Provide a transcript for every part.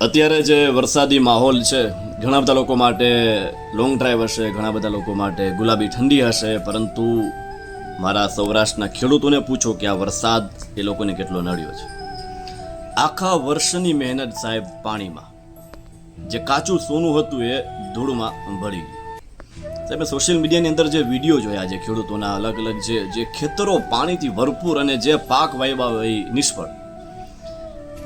અત્યારે જે વરસાદી માહોલ છે, ઘણા બધા લોકો માટે લોંગ ડ્રાઈવ હશે, ઘણા બધા લોકો માટે ગુલાબી ઠંડી હશે, પરંતુ મારા સૌરાષ્ટ્રના ખેડૂતોને પૂછો કે આ વરસાદ એ લોકોને કેટલો નડ્યો છે. આખા વર્ષની મહેનત સાહેબ પાણીમાં, જે કાચું સોનું હતું એ ધૂળમાં ભળી ગયું. સાહેબ સોશિયલ મીડિયાની અંદર જે વિડીયો જોયા છે ખેડૂતોના, અલગ અલગ જે ખેતરો પાણીથી ભરપૂર અને જે પાક વાવ્યા હોય એ નિષ્ફળ.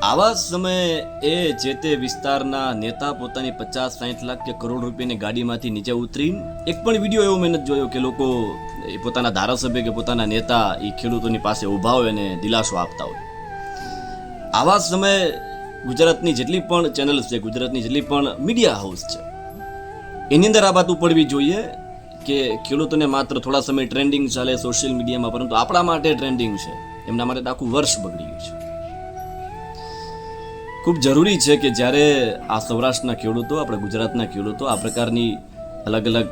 આવા સમયે એ જે તે વિસ્તારના નેતા પોતાની 50-60 લાખ કે કરોડ રૂપિયાની ગાડીમાંથી નીચે ઉતરી એક પણ વિડીયો એવો મેં નથી જોયો કે લોકો પોતાના ધારાસભ્ય કે પોતાના નેતા એ ખેડૂતોની પાસે ઊભા હોય અને દિલાસો આપતા હોય. આવા સમયે ગુજરાતની જેટલી પણ ચેનલ્સ છે, ગુજરાતની જેટલી પણ મીડિયા હાઉસ છે, એની અંદર આ વાત પડવી જોઈએ કે ખેડૂતોને માત્ર થોડા સમય ટ્રેન્ડિંગ ચાલે સોશિયલ મીડિયામાં, પરંતુ આપણા માટે ટ્રેન્ડિંગ છે, એમના માટે આખું વર્ષ બગડી ગયું છે. ખૂબ જરૂરી છે કે જ્યારે આ સૌરાષ્ટ્રના ખેડૂતો, આપણા ગુજરાતના ખેડૂતો આ પ્રકારની અલગ અલગ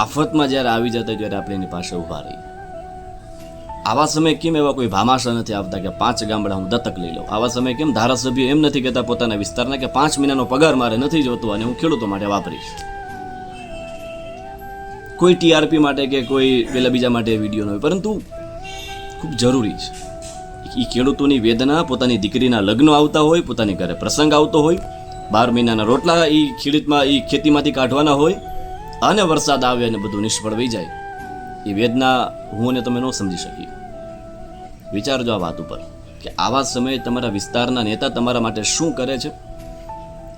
આફતમાં જ્યારે આવી જતા ત્યારે આપણે એની પાસે ઊભા રહીએ. આવા સમયે કેમ એવા કોઈ ભામાશા નથી આવતા કે 5 ગામડા હું દત્તક લઈ લઉં? આવા સમયે કેમ ધારાસભ્ય એમ નથી કહેતા પોતાના વિસ્તારના કે 5 મહિનાનો પગાર મારે નથી જોતો અને હું ખેડૂતો માટે વાપરીશ? કોઈ ટીઆરપી માટે કે કોઈ પેલા બીજા માટે વિડીયો ન હોય, પરંતુ ખૂબ જરૂરી છે. એ ખેડૂતોની વેદના, પોતાની દીકરીના લગ્ન આવતા હોય, પોતાની ઘરે પ્રસંગ આવતો હોય, 12 મહિનાના રોટલા એ ખેતીમાંથી કાઢવાના હોય અને વરસાદ આવે અને બધું નિષ્ફળ વહી જાય, એ વેદના હું અને તમે ન સમજી શકીએ. વિચારજો આ વાત ઉપર કે આવા સમયે તમારા વિસ્તારના નેતા તમારા માટે શું કરે છે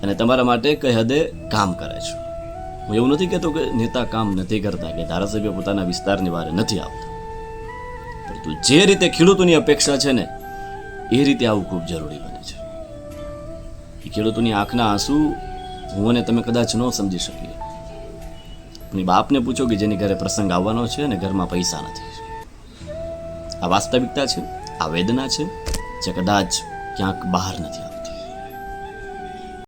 અને તમારા માટે કઈ હદે કામ કરે છે. હું એવું નથી કહેતો કે નેતા કામ નથી કરતા કે ધારાસભ્ય પોતાના વિસ્તારની વારે નથી આવતા, પરંતુ જે રીતે ખેડૂતોની અપેક્ષા છે ને એ રીતે આવું ખૂબ જરૂરી બને છે. એ ખેડૂતોની આંખના આંસુ હું અને તમે કદાચ ન સમજી શકીએ. આપણી બાપને પૂછો કે જેની ઘરે પ્રસંગ આવવાનો છે અને ઘરમાં પૈસા નથી. આ વાસ્તવિકતા છે, આ વેદના છે જે કદાચ ક્યાંક બહાર નથી આવતી.